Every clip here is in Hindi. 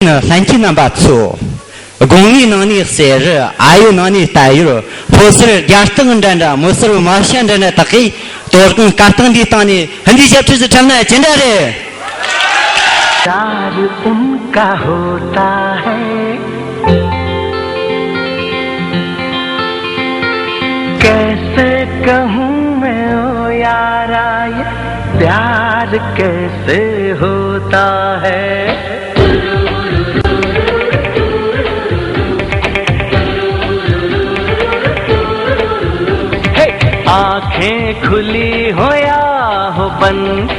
三千那把醋，公益能力三日，爱有能力3日，不是两等站着，没事马现在呢，大概多跟刚等的当呢，很多些就是真的真的的。प्यार उनका होता है कैसे कहूँ मैं ओ यारा ये प्यार कैसे होता है आंखें खुली हो या हो बंद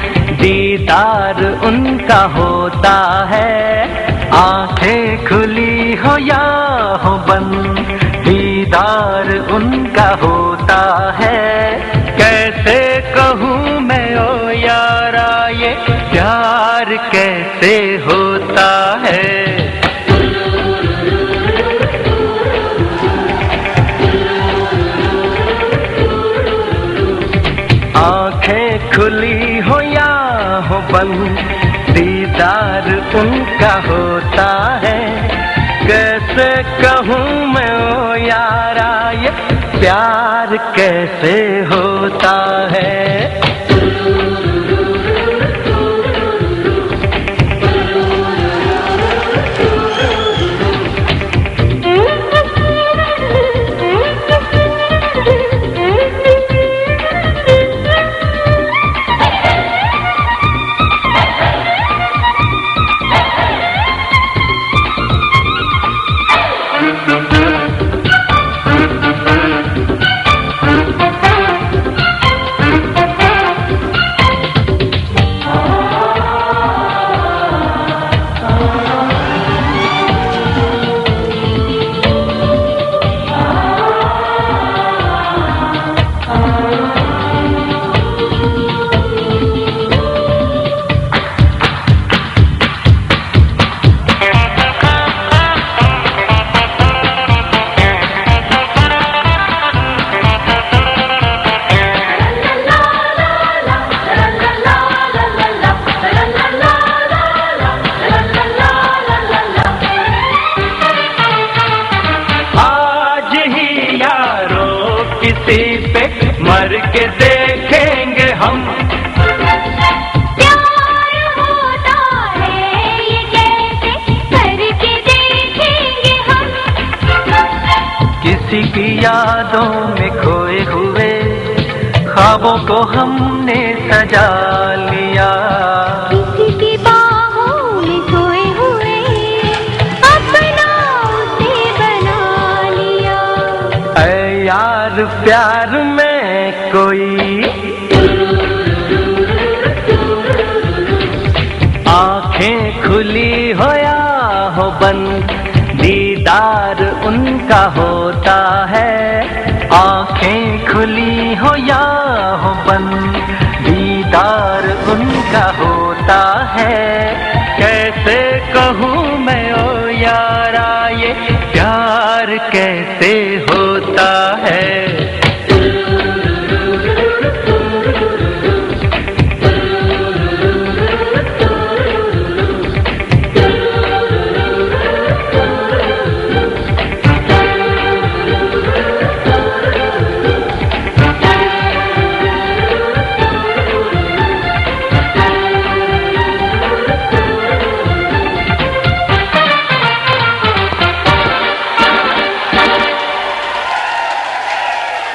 दीदार उनका होता है आंखें खुली हो या हो बंद दीदार उनका होता है कैसे कहूँ मैं ओ यारा ये प्यार कैसे होता है आंखें खुली हो या हो बंद दीदार उनका होता है कैसे कहूँ मैं ओ यारा ये प्यार कैसे होता है मर के देखेंगे हम प्यार होता है ये कैसे करके देखेंगे हम किसी की यादों में खोए हुए ख्वाबों को हमने सजा लिया किसी की बाहों में खोए हुए अपना उसे बना लिया ऐ यार प्यार में कोई आंखें खुली हो या हो बंद दीदार उनका होता है आंखें खुली हो या हो बंद